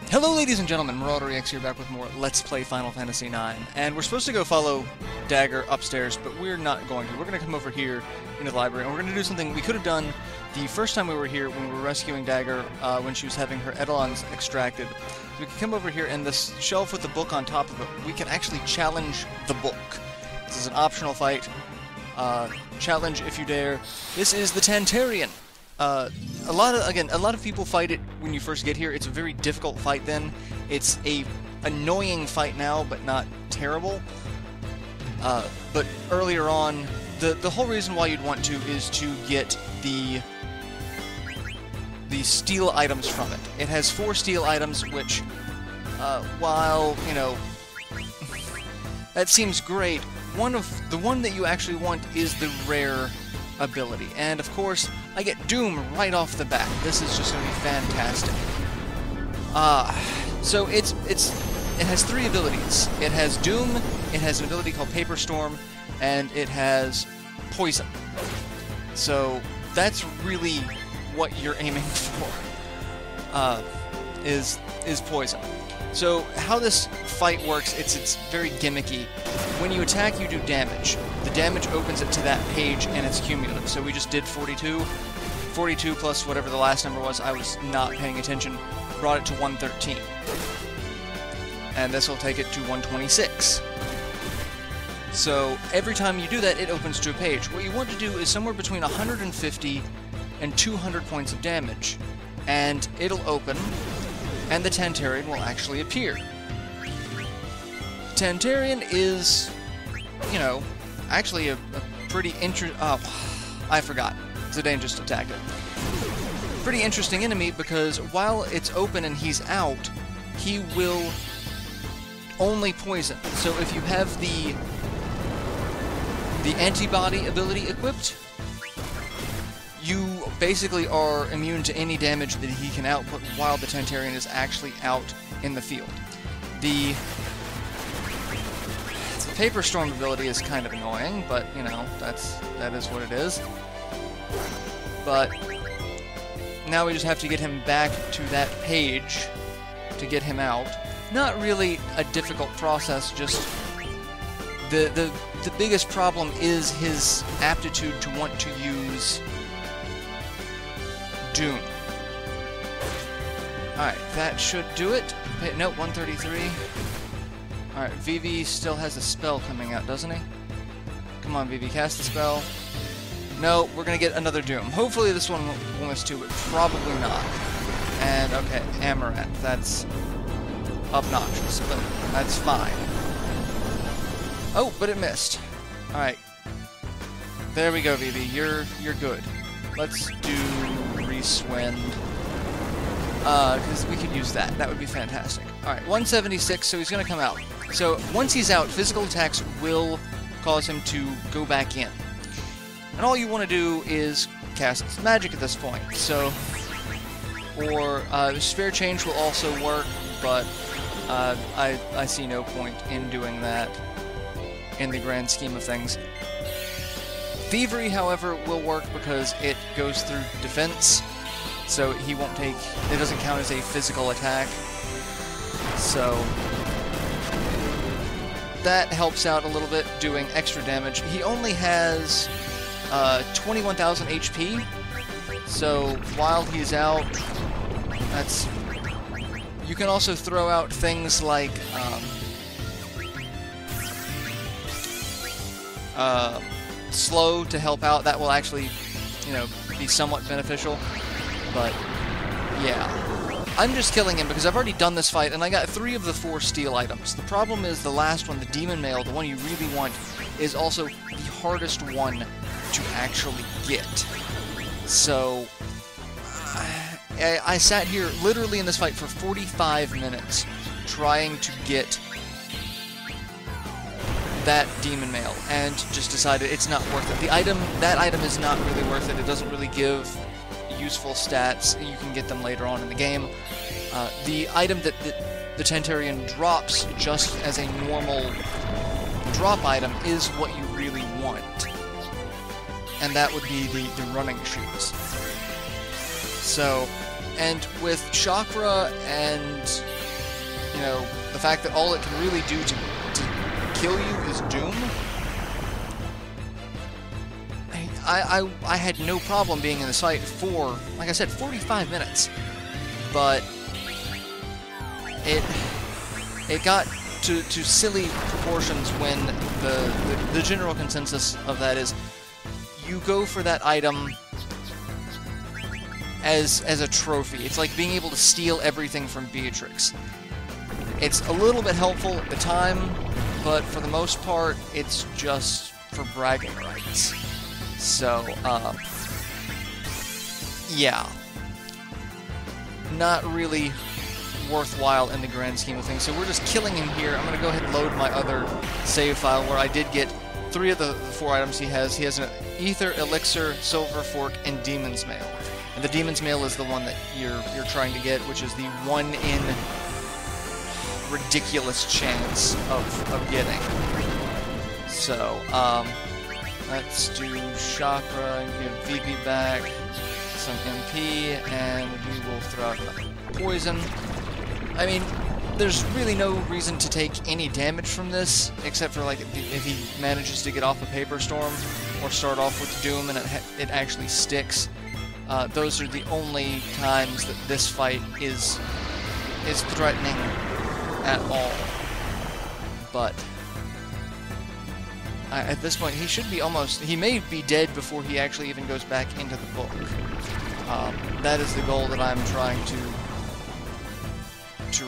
Hello ladies and gentlemen, MarauderEX here back with more Let's Play Final Fantasy IX. And we're supposed to go follow Dagger upstairs, but we're not going to. We're going to come over here into the library, and we're going to do something we could have done the first time we were here when we were rescuing Dagger when she was having her eidolons extracted. So we can come over here, and this shelf with the book on top of it, we can actually challenge the book. This is an optional fight. Challenge if you dare. This is the Tantarian. A lot of people fight it when you first get here. It's a very difficult fight then. It's a annoying fight now, but not terrible. But earlier on, the whole reason why you'd want to is to get the steel items from it. It has 4 steel items, which, while, you know, that seems great, the one that you actually want is the rare ability. And of course, I get Doom right off the bat. This is just going to be fantastic. So it has 3 abilities. It has Doom, it has an ability called Paper Storm, and it has Poison. So that's really what you're aiming for, is Poison. So how this fight works, it's very gimmicky. When you attack, you do damage. The damage opens it to that page, and it's cumulative. So we just did 42. 42 plus whatever the last number was, I was not paying attention, brought it to 113. And this will take it to 126. So every time you do that, it opens to a page. What you want to do is somewhere between 150 and 200 points of damage. And it'll open, and the Tantarian will actually appear. Tantarian is, you know, actually a pretty I forgot. It's a dangerous attack. Pretty interesting enemy, because while it's open and he's out, he will only poison. So if you have the antibody ability equipped, you basically are immune to any damage that he can output while the Tantarian is actually out in the field. The Paper Storm ability is kind of annoying, but, you know, that is what it is. But now we just have to get him back to that page to get him out. Not really a difficult process, just the biggest problem is his aptitude to want to use Doom. Alright, that should do it. Nope, 133. Alright, Vivi still has a spell coming out, doesn't he? Come on, Vivi, cast the spell. No, we're gonna get another Doom. Hopefully this one will miss too, but probably not. And, okay, Amaranth. That's obnoxious, but that's fine. Oh, but it missed. Alright. There we go, Vivi. You're good. Let's do Reswind. Because we could use that. That would be fantastic. Alright, 176, so he's gonna come out. So, once he's out, physical attacks will cause him to go back in. And all you want to do is cast magic at this point. So, or Spare Change will also work, but I see no point in doing that in the grand scheme of things. Thievery, however, will work because it goes through defense, so he won't take, it doesn't count as a physical attack. So that helps out a little bit, doing extra damage. He only has 21,000 HP, so while he's out, that's... You can also throw out things like slow to help out. That will actually, you know, be somewhat beneficial, but yeah. I'm just killing him because I've already done this fight, and I got 3 of the 4 steel items. The problem is the last one, the Demon Mail, the one you really want, is also the hardest one to actually get. So, I sat here literally in this fight for 45 minutes trying to get that Demon Mail, and just decided it's not worth it. That item is not really worth it. It doesn't really give useful stats. You can get them later on in the game. The item that the Tantarian drops just as a normal drop item is what you really want. And that would be the running shoes. So, and with chakra and, you know, the fact that all it can really do to kill you is doom, I had no problem being in this fight for, like I said, 45 minutes. But it got to silly proportions when the general consensus of that is you go for that item as a trophy. It's like being able to steal everything from Beatrix. It's a little bit helpful at the time, but for the most part, it's just for bragging rights. So, yeah. Not really worthwhile in the grand scheme of things. So we're just killing him here. I'm going to go ahead and load my other save file where I did get 3 of the 4 items he has. He has an Ether, Elixir, Silver Fork, and Demon's Mail. And the Demon's Mail is the one that you're trying to get, which is the 1 in ridiculous chance of getting. So, let's do Chakra, give VP back some MP, and we will throw out another poison. I mean, there's really no reason to take any damage from this, except for like if he manages to get off a Paper Storm, or start off with Doom and it actually sticks. Those are the only times that this fight is threatening at all. But at this point, he should be he may be dead before he actually even goes back into the book. That is the goal that I'm trying to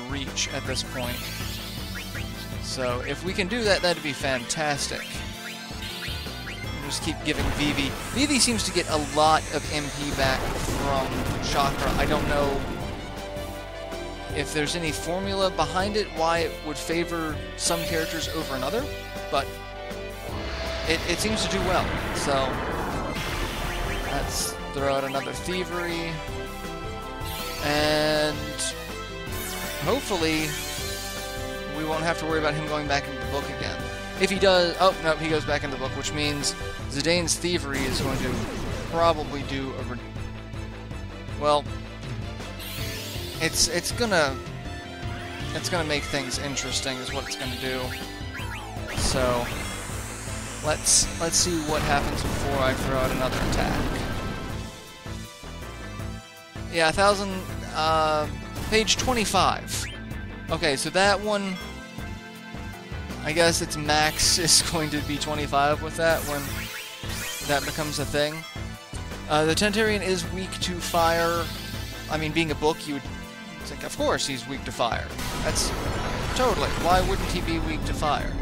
reach at this point. So if we can do that, that'd be fantastic. Just keep giving Vivi. Vivi seems to get a lot of MP back from Chakra. I don't know if there's any formula behind it, why it would favor some characters over another, but it seems to do well. So let's throw out another Thievery, and hopefully we won't have to worry about him going back into the book again. If he does, oh no, he goes back into the book, which means Zidane's Thievery is going to probably do a well, it's gonna make things interesting is what it's gonna do. So let's see what happens before I throw out another attack. Yeah, 1,000, page 25. Okay, so that one, I guess its max is going to be 25 with that when that becomes a thing. The Tantarian is weak to fire. I mean, being a book, you would think, of course he's weak to fire. That's totally. Why wouldn't he be weak to fire?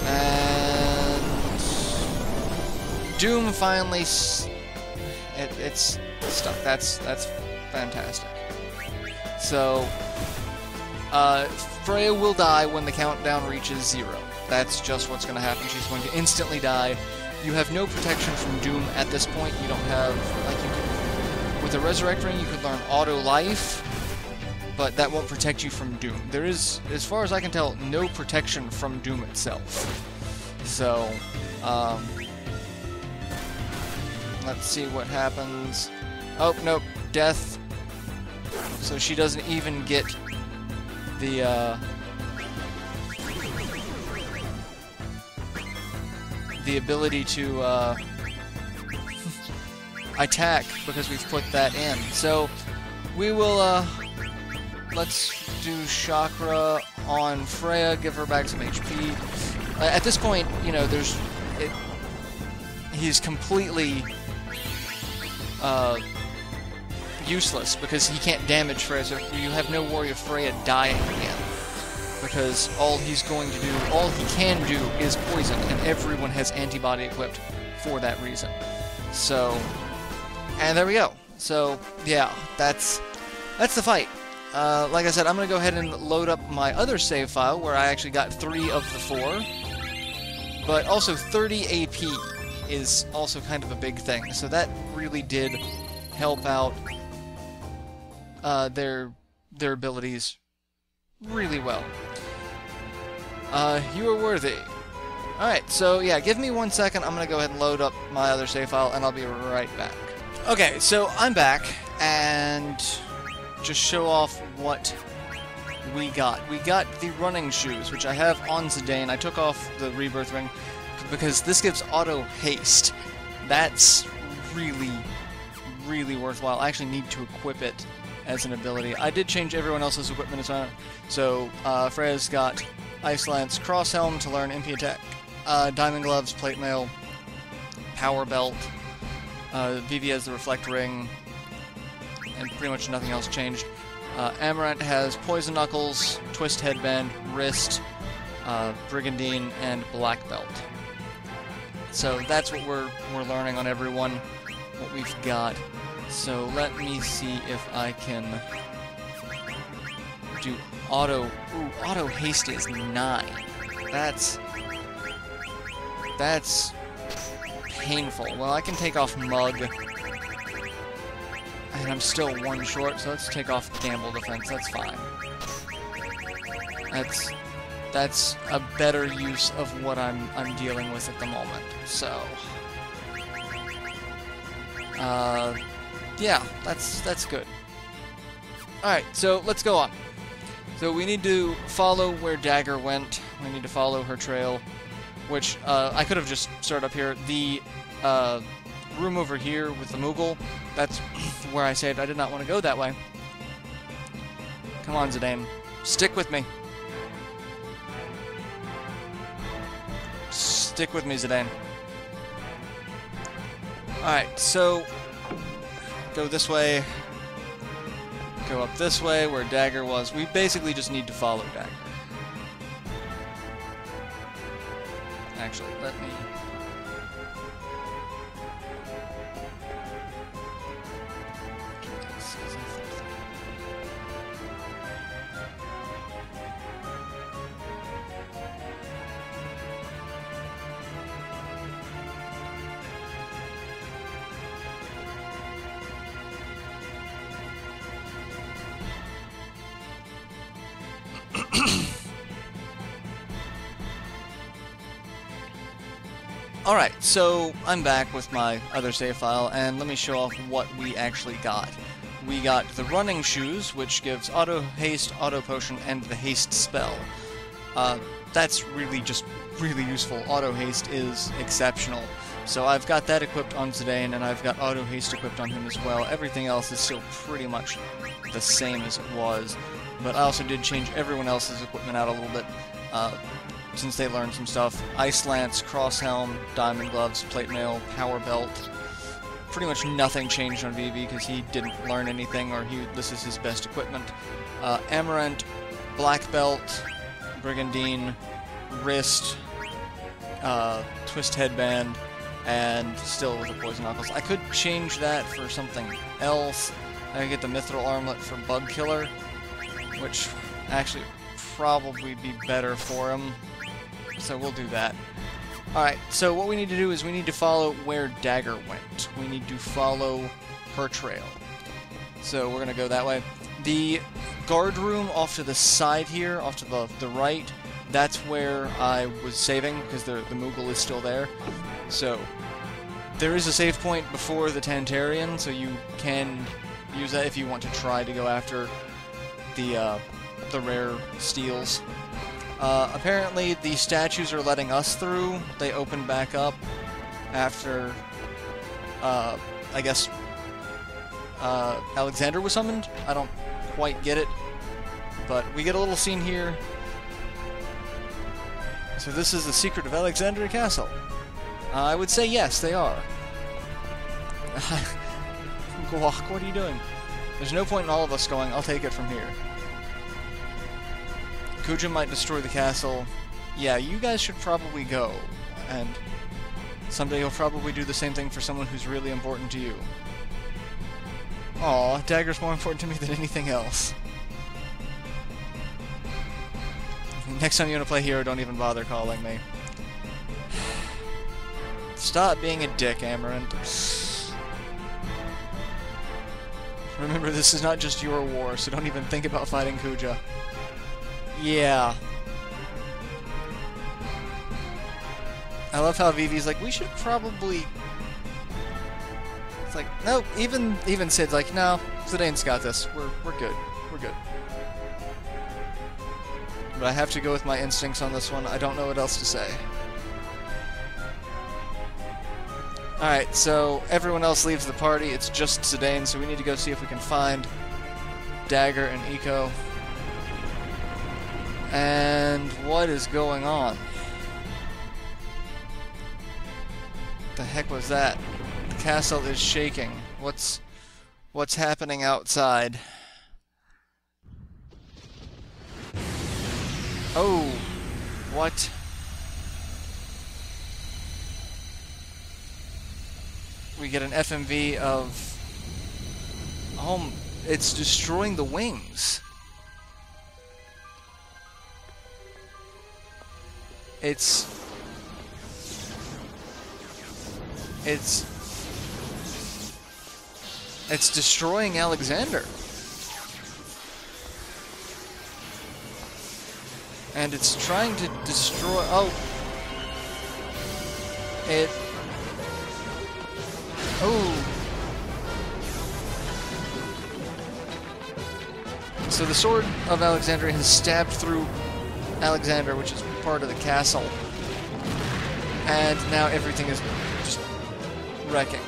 And Doom finally, it's stuck. That's fantastic. So, Freya will die when the countdown reaches 0. That's just what's going to happen. She's going to instantly die. You have no protection from Doom at this point. You don't have, like, you could, with a Resurrect Ring, you could learn Auto Life, but that won't protect you from Doom. There is, as far as I can tell, no protection from Doom itself. So, let's see what happens. Oh, nope, Death. So she doesn't even get the ability to attack because we've put that in. So we will let's do Chakra on Freya, give her back some HP. At this point, you know, he's completely useless because he can't damage Freya, so you have no worry of Freya dying again. Because all he can do is poison, and everyone has antibody equipped for that reason. So, and there we go. So, yeah, that's the fight. Like I said, I'm going to go ahead and load up my other save file, where I actually got 3 of the 4. But also 30 AP is also kind of a big thing, so that really did help out their abilities really well. You are worthy. Alright, so yeah, give me 1 second. I'm going to go ahead and load up my other save file, and I'll be right back. Okay, so I'm back, and just show off what we got. We got the running shoes, which I have on Zidane. I took off the rebirth ring because this gives auto haste. That's really, really worthwhile. I actually need to equip it as an ability. I did change everyone else's equipment as well. So Freya's got Ice Lance, Cross Helm to learn MP attack, Diamond Gloves, Plate Mail, Power Belt. Vivi has the Reflect Ring, and pretty much nothing else changed. Amaranth has Poison Knuckles, Twist Headband, Wrist, Brigandine, and Black Belt. So that's what we're learning on everyone, what we've got. So let me see if I can do auto. Ooh, auto haste is 9. That's painful. Well, I can take off Mug, and I'm still 1 short, so let's take off Gamble Defense. That's fine. That's a better use of what I'm dealing with at the moment. So, yeah, that's good. All right, so let's go on. So we need to follow where Dagger went. We need to follow her trail, which I could have just started up here. The room over here with the Moogle, that's where I said I did not want to go that way. Come on, Zidane. Stick with me. Stick with me, Zidane. Alright, so go this way. Go up this way where Dagger was. We basically just need to follow Dagger. Actually, let me... Alright, so I'm back with my other save file, and let me show off what we actually got. We got the running shoes, which gives auto haste, auto potion, and the haste spell. That's really just really useful. Auto haste is exceptional. So I've got that equipped on Zidane, and I've got auto haste equipped on him as well. Everything else is still pretty much the same as it was, but I also did change everyone else's equipment out a little bit. Since they learned some stuff. Ice Lance, Cross Helm, Diamond Gloves, Plate Mail, Power Belt. Pretty much nothing changed on Vivi because he didn't learn anything, or this is his best equipment. Amaranth, Black Belt, Brigandine, Wrist, Twist Headband, and still with the Poison Knuckles. I could change that for something else. I could get the Mithril Armlet for Bug Killer, which actually probably be better for him. So we'll do that. Alright, so what we need to do is we need to follow where Dagger went. We need to follow her trail. So we're going to go that way. The guard room off to the side here, off to the right, that's where I was saving, because the Moogle is still there. So there is a save point before the Tantarian, so you can use that if you want to try to go after the rare steals. Apparently the statues are letting us through. They open back up after, I guess, Alexander was summoned? I don't quite get it, but we get a little scene here. So this is the secret of Alexandria Castle. I would say yes, they are. Guac, what are you doing? There's no point in all of us going, I'll take it from here. Kuja might destroy the castle. Yeah, you guys should probably go. And someday you'll probably do the same thing for someone who's really important to you. Aw, Dagger's more important to me than anything else. Next time you want to play hero, don't even bother calling me. Stop being a dick, Amaranth. Remember, this is not just your war, so don't even think about fighting Kuja. Yeah. I love how Vivi's like, we should probably... It's like, nope, even Sid's like, no, Zidane's got this. We're good. We're good. But I have to go with my instincts on this one. I don't know what else to say. Alright, so everyone else leaves the party. It's just Zidane, so we need to go see if we can find Dagger and Eco. And what is going on? The heck was that? The castle is shaking. What's happening outside? Oh, what? We get an FMV of... Oh, it's destroying the wings. It's destroying Alexander. And it's trying to destroy... Oh. Oh. So the sword of Alexandria has stabbed through Alexander, which is part of the castle. And now everything is just wrecking.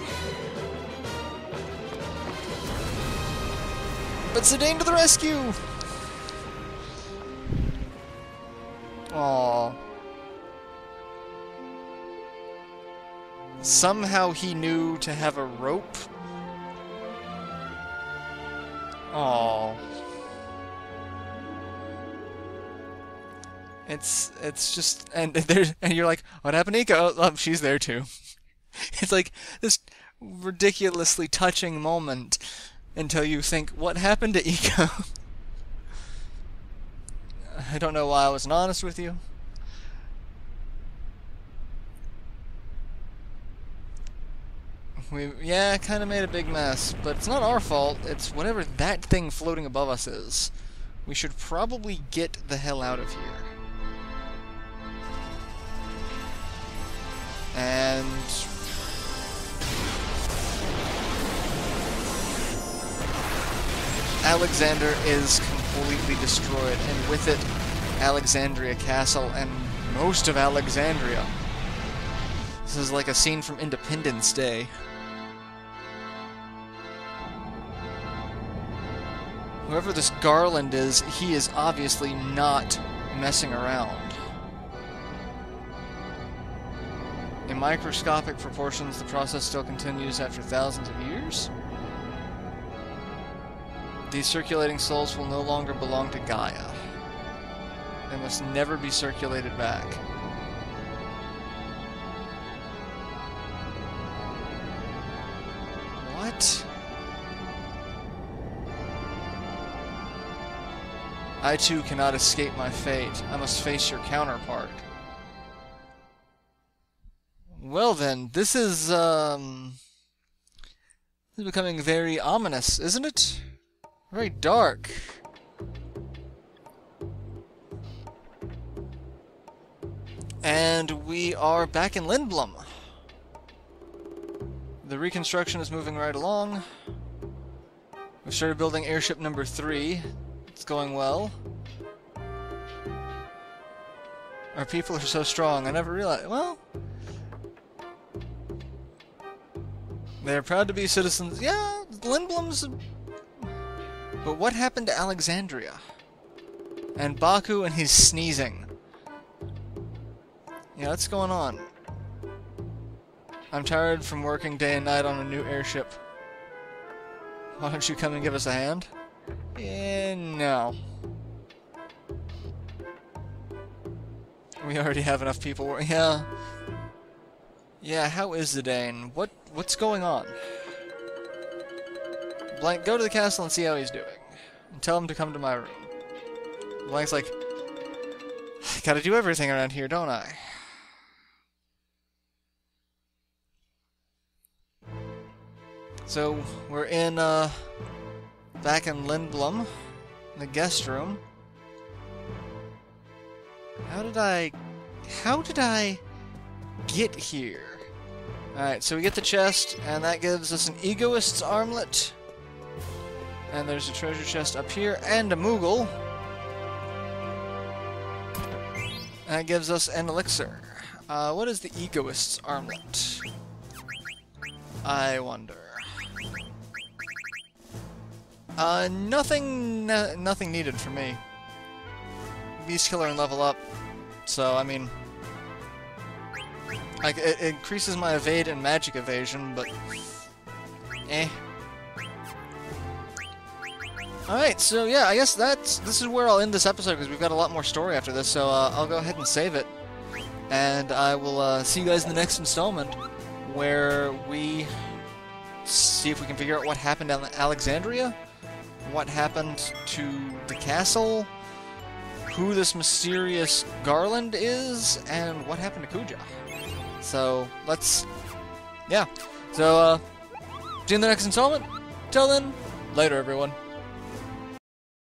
But Zidane to the rescue! Aww. Somehow he knew to have a rope. Aww. It's just, and you're like, what happened to Eco? Oh, she's there too. It's like this ridiculously touching moment until you think, what happened to Eco? I don't know why I wasn't honest with you. Yeah, kind of made a big mess, but it's not our fault. It's whatever that thing floating above us is. We should probably get the hell out of here. And... Alexander is completely destroyed, and with it, Alexandria Castle and most of Alexandria. This is like a scene from Independence Day. Whoever this Garland is, he is obviously not messing around. In microscopic proportions, the process still continues after thousands of years. These circulating souls will no longer belong to Gaia. They must never be circulated back. What? I too cannot escape my fate. I must face your counterpart. Well then, this is becoming very ominous, isn't it? Very dark. And we are back in Lindblom. The reconstruction is moving right along. We've started building airship number 3. It's going well. Our people are so strong, I never realized. Well, they're proud to be citizens. Yeah, Lindblom's... But what happened to Alexandria? And Baku and his sneezing. Yeah, what's going on? I'm tired from working day and night on a new airship. Why don't you come and give us a hand? No. We already have enough people. Yeah. Yeah, how is Zidane? What's going on? Blank, go to the castle and see how he's doing. And tell him to come to my room. Blank's like, I gotta do everything around here, don't I? So, we're in, back in Lindblom, in the guest room. How did I get here? Alright, so we get the chest, and that gives us an Egoist's Armlet. And there's a treasure chest up here, and a Moogle. That gives us an elixir. What is the Egoist's Armlet? I wonder. Nothing needed for me. Beast Killer and level up. So, I mean... like, it increases my evade and magic evasion, but... eh. Alright, so yeah, I guess this is where I'll end this episode, because we've got a lot more story after this, so I'll go ahead and save it. And I will see you guys in the next installment, where we see if we can figure out what happened in Alexandria, what happened to the castle, who this mysterious Garland is, and what happened to Kuja. So, yeah. So, see you in the next installment. Till then, later everyone.